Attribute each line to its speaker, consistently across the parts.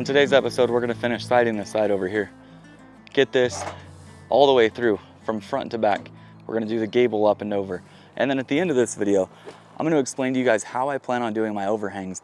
Speaker 1: In today's episode, we're gonna finish siding this side over here. Get this all the way through, from front to back. We're gonna do the gable up and over. And then at the end of this video, I'm gonna explain to you guys how I plan on doing my overhangs.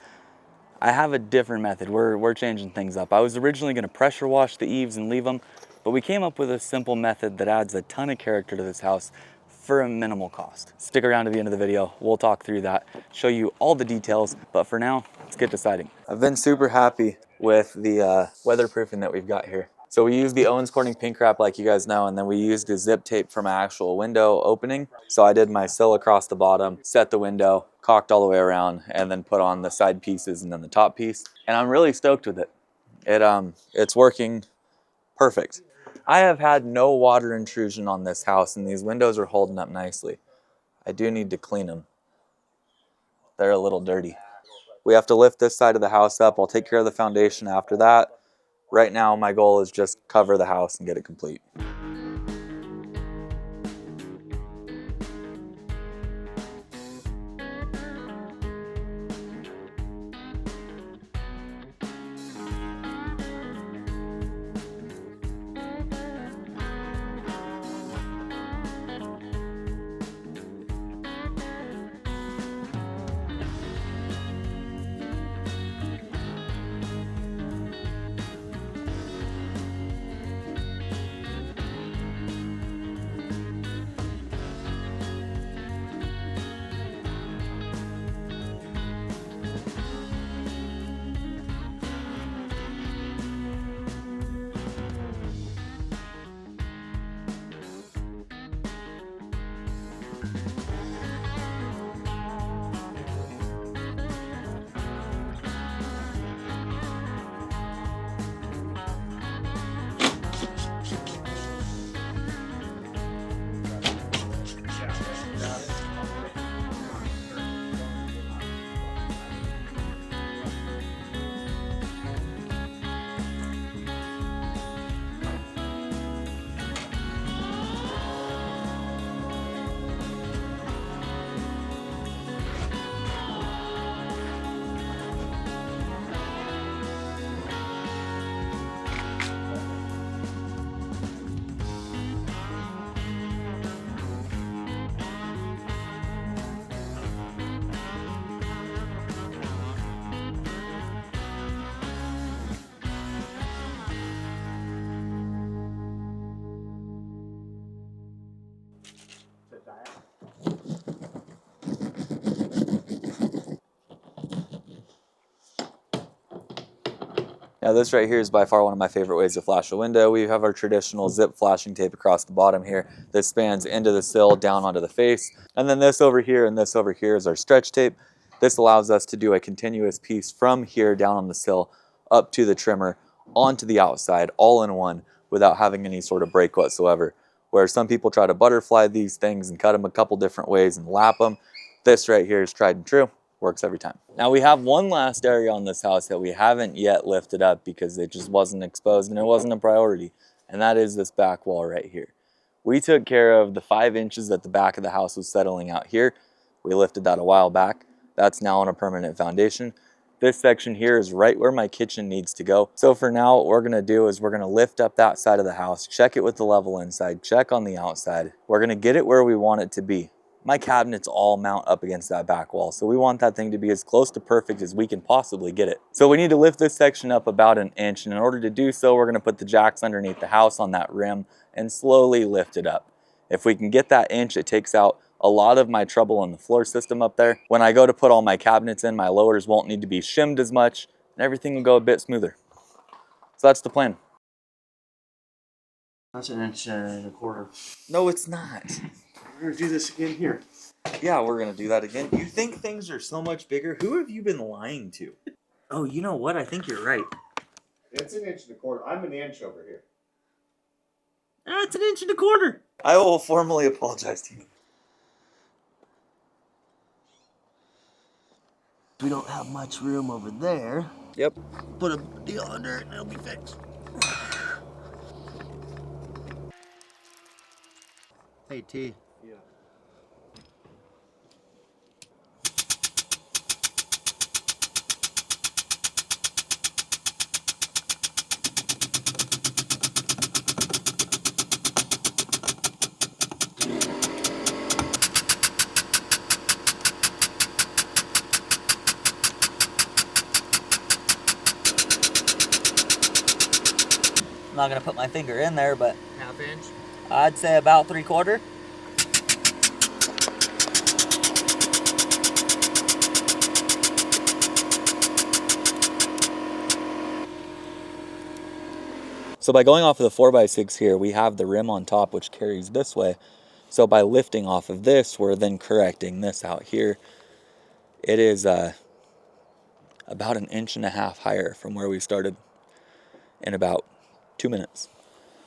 Speaker 1: I have a different method. We're changing things up. I was originally gonna pressure wash the eaves and leave them, but we came up with a simple method that adds a ton of character to this house for a minimal cost. Stick around to the end of the video. We'll talk through that, show you all the details, but for now, let's get to siding. I've been super happy with the weatherproofing that we've got here. So we used the Owens Corning pink wrap like you guys know, and then we used a zip tape from an actual window opening. So I did my sill across the bottom, set the window, caulked all the way around, and then put on the side pieces and then the top piece. And I'm really stoked with it. It's working perfect. I have had no water intrusion on this house, and these windows are holding up nicely. I do need to clean them. They're a little dirty. We have to lift this side of the house up. I'll take care of the foundation after that. Right now, my goal is just cover the house and get it complete. Now this right here is by far one of my favorite ways to flash a window. We have our traditional zip flashing tape across the bottom here that spans into the sill, down onto the face. And then this over here and this over here is our stretch tape. This allows us to do a continuous piece from here down on the sill, up to the trimmer, onto the outside, all in one, without having any sort of break whatsoever. Where some people try to butterfly these things and cut them a couple different ways and lap them. This right here is tried and true. Works every time. Now we have one last area on this house that we haven't yet lifted up because it just wasn't exposed and it wasn't a priority, and that is this back wall right here. We took care of the 5 inches that the back of the house was settling out here. We lifted that a while back. That's now on a permanent foundation. This section here is right where my kitchen needs to go. So for now, what we're gonna do is we're gonna lift up that side of the house, check it with the level inside, check on the outside. We're gonna get it where we want it to be. My cabinets all mount up against that back wall, so we want that thing to be as close to perfect as we can possibly get it. So we need to lift this section up about 1 inch, and in order to do so, we're gonna put the jacks underneath the house on that rim and slowly lift it up. If we can get that inch, it takes out a lot of my trouble on the floor system up there. When I go to put all my cabinets in, my lowers won't need to be shimmed as much, and everything will go a bit smoother. So that's the plan.
Speaker 2: That's 1.25 inches.
Speaker 1: No, it's not.
Speaker 2: We're gonna do this again here.
Speaker 1: Yeah, we're gonna do that again. You think things are so much bigger? Who have you been lying to? Oh, you know what? I think you're right.
Speaker 3: It's 1.25 inches. I'm 1 inch over here.
Speaker 1: It's 1.25 inches. I will formally apologize to you.
Speaker 2: We don't have much room over there.
Speaker 1: Yep.
Speaker 2: Put a deal under it and it'll be fixed. Hey, T.
Speaker 3: Yeah.
Speaker 1: I'm not gonna put my finger in there, but
Speaker 2: Half inch.
Speaker 1: I'd say about 3/4. So by going off of the 4x6 here, we have the rim on top, which carries this way. So by lifting off of this, we're then correcting this out here. It is about 1.5 inches higher from where we started in about 2 minutes.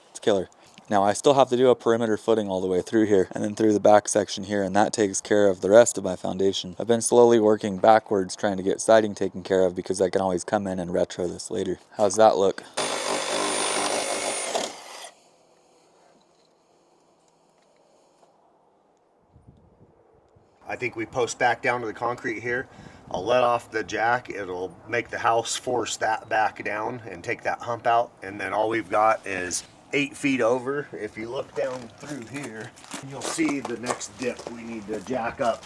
Speaker 1: It's killer. Now I still have to do a perimeter footing all the way through here and then through the back section here, and that takes care of the rest of my foundation. I've been slowly working backwards trying to get siding taken care of because I can always come in and retro this later. How's that look?
Speaker 3: I think we post back down to the concrete here. I'll let off the jack. It'll make the house force that back down and take that hump out. And then all we've got is 8 feet over. If you look down through here, you'll see the next dip we need to jack up.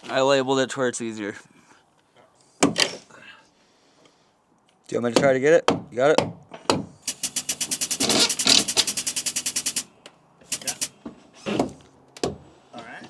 Speaker 1: I labeled it to where it's easier. Do you want me to try to get it? You got it?
Speaker 3: All right.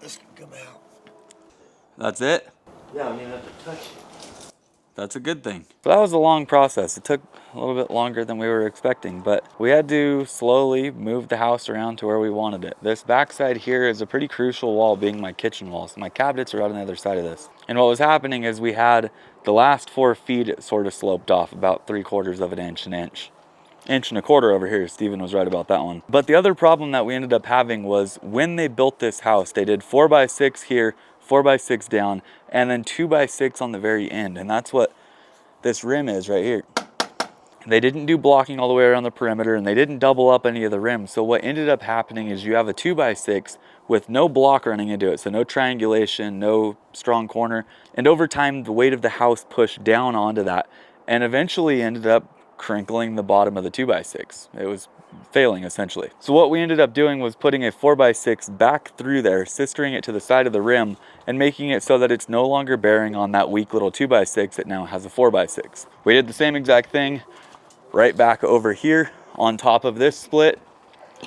Speaker 3: This can come out.
Speaker 1: That's it?
Speaker 2: Yeah, I mean, I have to touch it.
Speaker 1: That's a good thing. So that was a long process. It took a little bit longer than we were expecting, but we had to slowly move the house around to where we wanted it. This backside here is a pretty crucial wall, being my kitchen wall. So my cabinets are out on the other side of this. And what was happening is we had the last 4 feet, it sort of sloped off about 3/4 of an inch, 1.25 over here. Steven was right about that one. But the other problem that we ended up having was when they built this house, they did 4x6 here, 4x6 down, and then 2x6 on the very end. And that's what this rim is right here. They didn't do blocking all the way around the perimeter, and they didn't double up any of the rims. So what ended up happening is you have a 2x6 with no block running into it. So no triangulation, no strong corner. And over time, the weight of the house pushed down onto that and eventually ended up crinkling the bottom of the 2x6. It was failing essentially. So what we ended up doing was putting a 4x6 back through there, sistering it to the side of the rim and making it so that it's no longer bearing on that weak little 2x6. It now has a 4x6. We did the same exact thing right back over here on top of this split.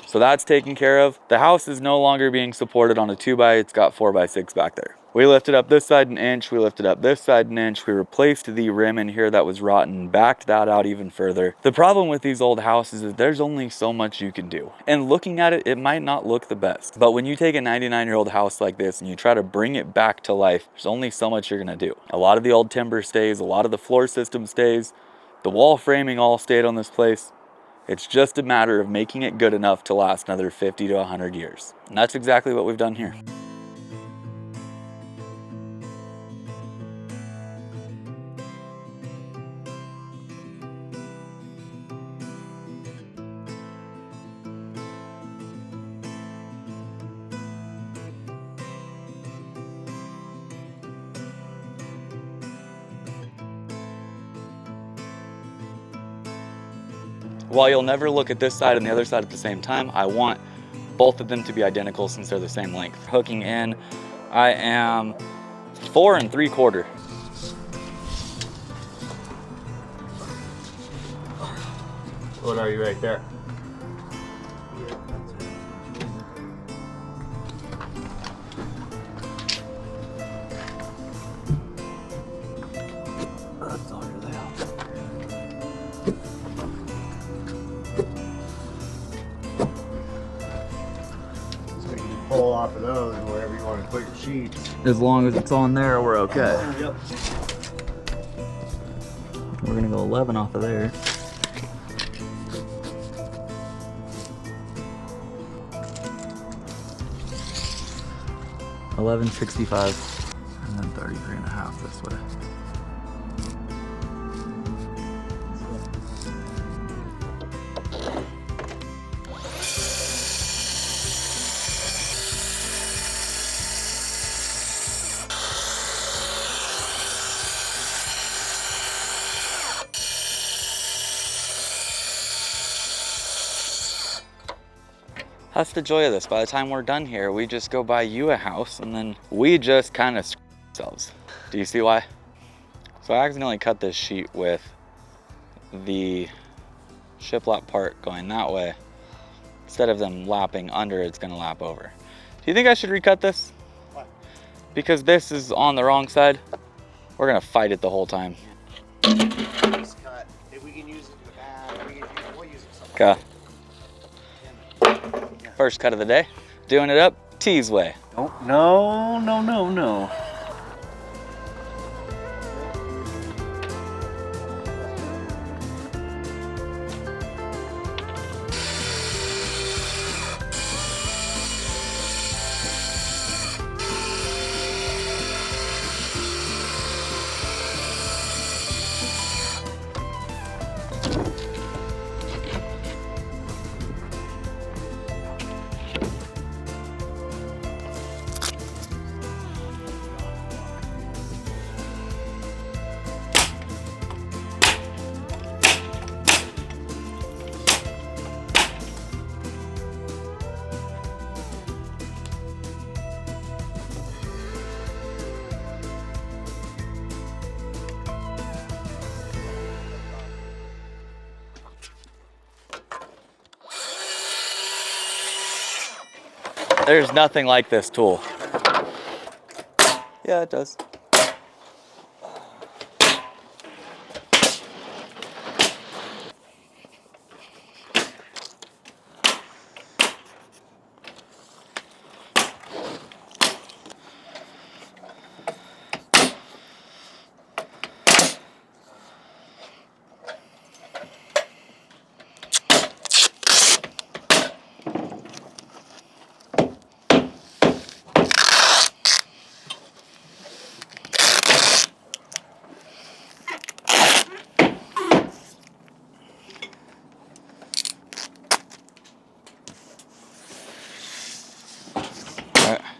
Speaker 1: So that's taken care of. The house is no longer being supported on a 2x, it's got 4x6 back there. We lifted up this side 1 inch, we lifted up this side 1 inch, we replaced the rim in here that was rotten, backed that out even further. The problem with these old houses is there's only so much you can do. And looking at it, it might not look the best. But when you take a 99-year-old house like this and you try to bring it back to life, there's only so much you're gonna do. A lot of the old timber stays, a lot of the floor system stays, the wall framing all stayed on this place. It's just a matter of making it good enough to last another 50 to 100 years. And that's exactly what we've done here. While you'll never look at this side and the other side at the same time, I want both of them to be identical since they're the same length. Hooking in, I am 4 3/4.
Speaker 3: What are you right there?
Speaker 1: That's all you're there.
Speaker 3: So you can pull off of those wherever you want to put your sheets.
Speaker 1: As long as it's on there, we're okay.
Speaker 3: Yep.
Speaker 1: We're gonna go 11 off of there. $11.65, and then 33.5 this way. That's the joy of this. By the time we're done here, we just go buy you a house and then we just kind of screw ourselves. Do you see why? So I accidentally cut this sheet with the shiplap part going that way. Instead of them lapping under, it's gonna lap over. Do you think I should recut this?
Speaker 3: Why?
Speaker 1: Because this is on the wrong side. We're gonna fight it the whole time.
Speaker 3: Just cut. If we can use it in the back, we'll use it somewhere.
Speaker 1: Okay. First cut of the day. Doing it up T's way.
Speaker 2: Oh, no, no, no, no.
Speaker 1: There's nothing like this tool. Yeah, it does.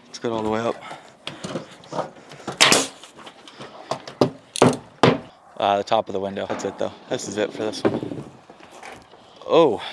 Speaker 1: Let's get all the way up. The top of the window. That's it though. This is it for this one. Oh.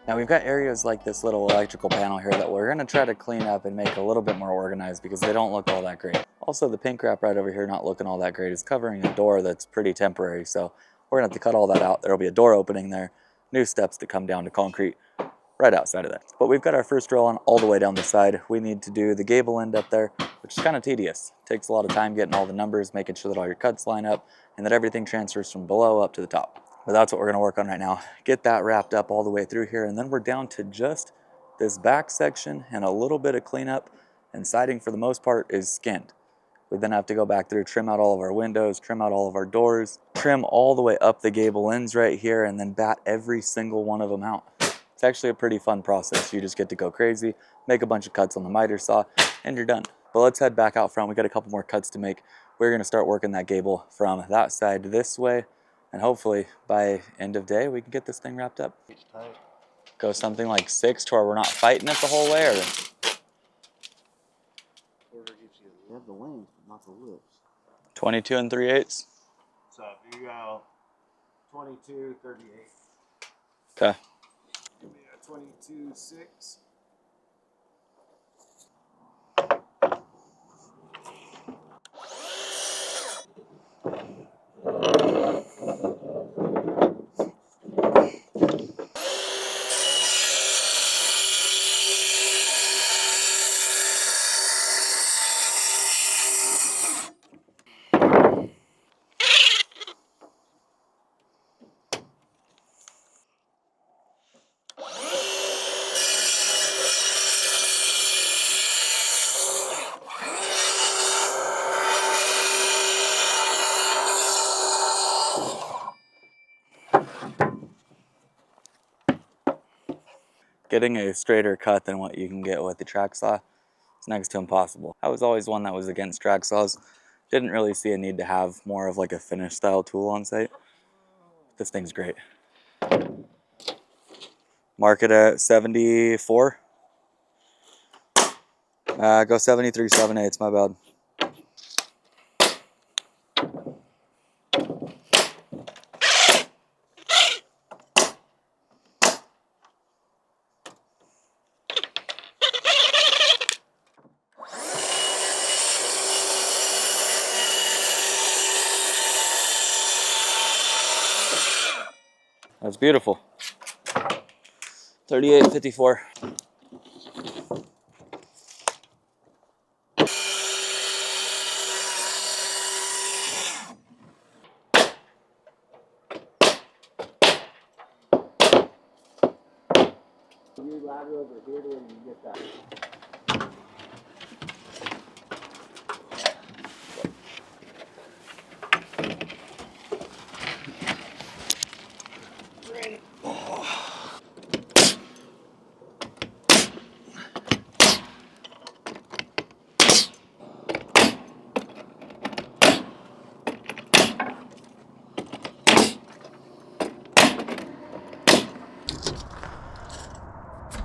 Speaker 1: Now we've got areas like this little electrical panel here that we're gonna try to clean up and make a little bit more organized because they don't look all that great. Also, the pink wrap right over here not looking all that great is covering a door that's pretty temporary, so we're gonna have to cut all that out. There'll be a door opening there, new steps to come down to concrete right outside of that. But we've got our first drill on all the way down the side. We need to do the gable end up there, which is kind of tedious. Takes a lot of time getting all the numbers, making sure that all your cuts line up, and that everything transfers from below up to the top. But that's what we're gonna work on right now. Get that wrapped up all the way through here, and then we're down to just this back section and a little bit of cleanup, and siding for the most part is skinned. We then have to go back through, trim out all of our windows, trim out all of our doors, trim all the way up the gable ends right here, and then bat every single one of them out. It's actually a pretty fun process. You just get to go crazy, make a bunch of cuts on the miter saw, and you're done. But let's head back out front. We got a couple more cuts to make. We're gonna start working that gable from that side this way, and hopefully by end of day, we can get this thing wrapped up. Go something like 6 to where we're not fighting it the whole way, or?
Speaker 2: You have the length, not the width.
Speaker 1: 22 3/8.
Speaker 3: So if you go 22, 38.
Speaker 1: Okay.
Speaker 3: Give me a 22, 6.
Speaker 1: Getting a straighter cut than what you can get with the track saw is next to impossible. I was always one that was against track saws. Didn't really see a need to have more of like a finish style tool on site. This thing's great. Mark it at 74. Go 73 7/8, my bad. That's beautiful. 38.54.
Speaker 2: You ladder over here to where you get that.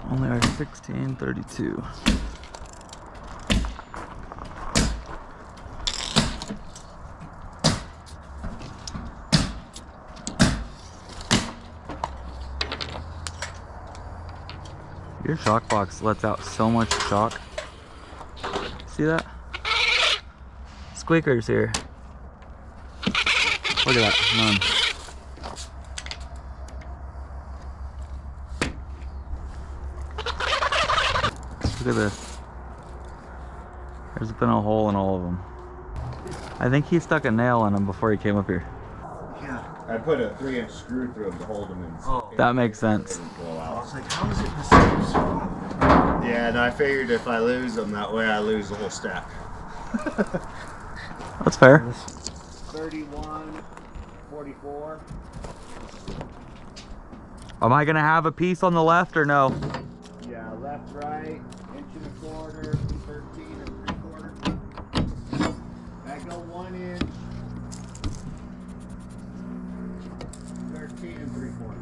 Speaker 1: Only our 1632. Your shock box lets out so much shock. See that? Squeakers here. Look at that, none. Look at this. There's been a hole in all of them. I think he stuck a nail in him before he came up here.
Speaker 3: Yeah. I put a 3-inch screw through them to hold them in.
Speaker 2: Oh.
Speaker 1: That makes sense.
Speaker 3: Blow
Speaker 2: I
Speaker 3: out.
Speaker 2: was like, how is it the same spot?
Speaker 3: Yeah, and I figured if I lose them that way, I lose the whole stack.
Speaker 1: That's fair.
Speaker 2: 31, 44.
Speaker 1: Am I gonna have a piece on the left or no?
Speaker 2: Yeah, left, right, 1.25 inches, 13 3/4. That go 1 inch, 13 3/4.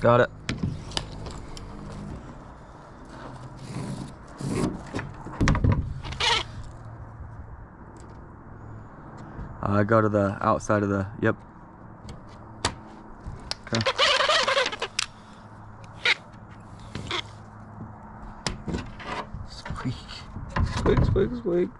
Speaker 1: Got it. Go to the outside of the, yep. Okay.
Speaker 2: Squeak.
Speaker 1: Squeak, squeak, squeak.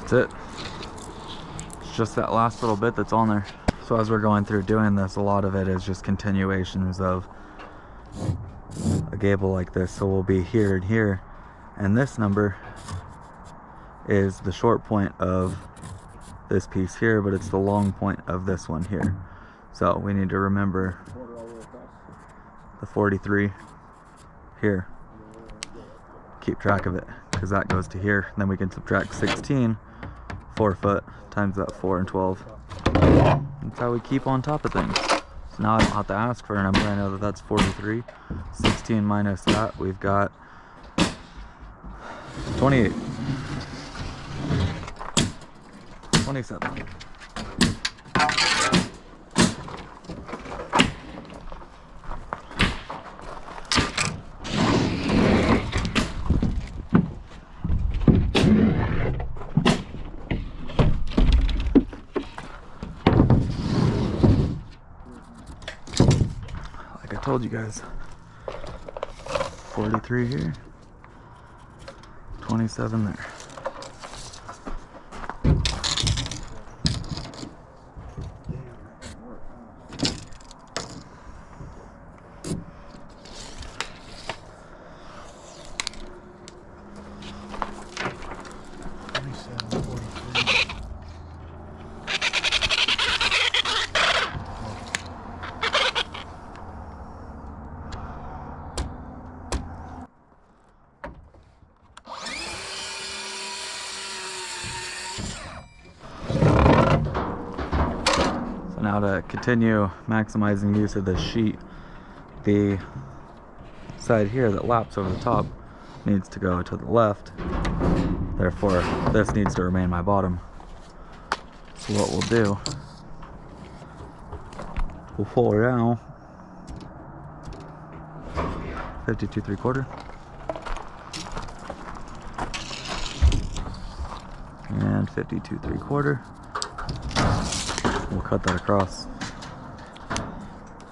Speaker 1: That's it. It's just that last little bit that's on there. So as we're going through doing this, a lot of it is just continuations of a gable like this. So we'll be here and here, and this number is the short point of this piece here, but it's the long point of this one here. So we need to remember the 43 here. Keep track of it, because that goes to here. And then we can subtract 16, 4 foot, times that 4 and 12. That's how we keep on top of things. So now I don't have to ask for a number. I know that that's 43. 16 minus that, we've got 28. 27. Like I told you guys, 43 here, 27 there. Now to continue maximizing use of this sheet, the side here that laps over the top needs to go to the left. Therefore, this needs to remain my bottom. So what we'll do, we'll pull her down 52 3/4 and 52 3/4. We'll cut that across.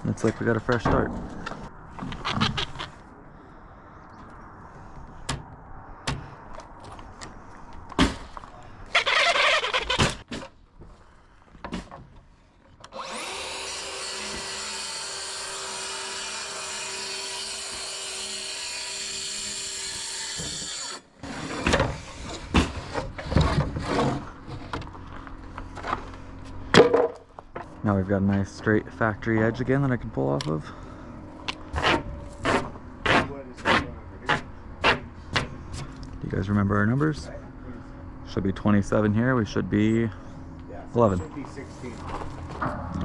Speaker 1: Looks like we got a fresh start. we've got a nice straight factory edge again that I can pull off of. Do you guys remember our numbers? Should be 27 here. We should be 11.
Speaker 2: Should be 16.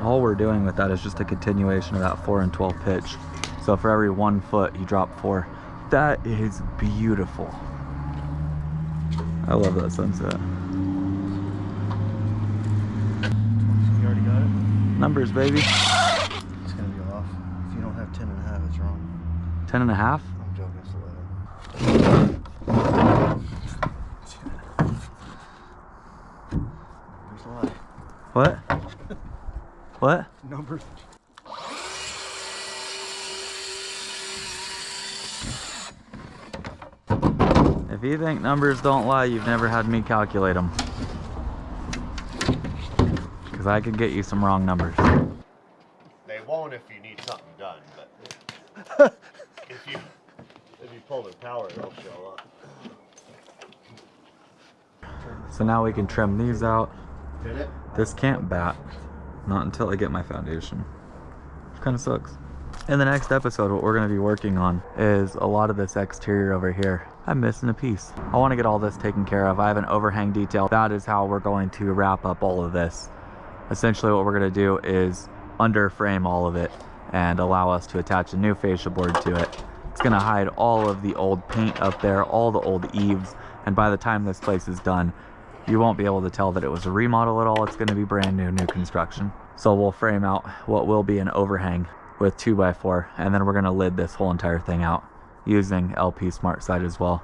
Speaker 1: All we're doing with that is just a continuation of that 4 and 12 pitch. So for every 1 foot, you drop 4. That is beautiful. I love that sunset.
Speaker 4: You already got it?
Speaker 1: Numbers, baby.
Speaker 4: It's gonna be off. If you don't have 10 and a half, it's wrong.
Speaker 1: 10 and a half?
Speaker 4: I'm joking, it's 11. There's a lie.
Speaker 1: What? What?
Speaker 4: Numbers.
Speaker 1: If you think numbers don't lie, you've never had me calculate them. Because I could get you some wrong numbers.
Speaker 3: They won't if you need something done, but if you pull their power, they'll show up.
Speaker 1: So now we can trim these out.
Speaker 3: Did it?
Speaker 1: This can't bat. Not until I get my foundation. Which kind of sucks. In the next episode, what we're going to be working on is a lot of this exterior over here. I'm missing a piece. I want to get all this taken care of. I have an overhang detail. That is how we're going to wrap up all of this. Essentially what we're going to do is under frame all of it and allow us to attach a new fascia board to it. It's going to hide all of the old paint up there, all the old eaves, and by the time this place is done, you won't be able to tell that it was a remodel at all. It's going to be brand new construction. So we'll frame out what will be an overhang with 2x4, and then we're going to lid this whole entire thing out using LP SmartSide as well.